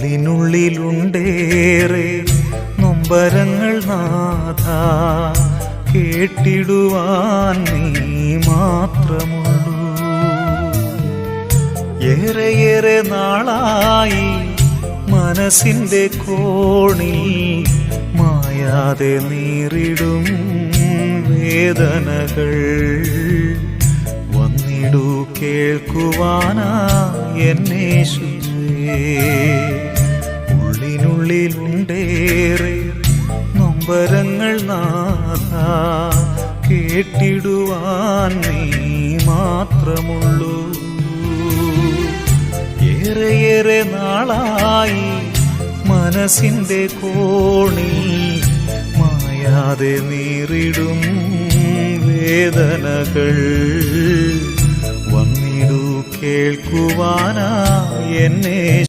ഉള്ളിനുള്ളിലുണ്ടേറെ നൊമ്പരങ്ങൾ നാഥ, കേട്ടിടുവാൻ നീ മാത്രമുള്ളൂ. ഏറെയേറെ നാളായി മനസ്സിന്റെ കോണിൽ മായാതെ നീറിടും വേദനകൾ. വന്നിടൂ കേൾക്കുവാനാ എന്നേശുവേ. ഉള്ളിനുള്ളിലുണ്ടേറെ നൊമ്പരങ്ങൾ നാഥ, കേട്ടിടുവാൻ നീ മാത്രമുള്ളൂ. ഏറെയേറെ നാളായി മനസ്സിന്റെ കോണിൽ മായാതെ നീറിടും വേദനകൾ. വന്നിടൂ കേൾക്കുവാനാ എന്നെ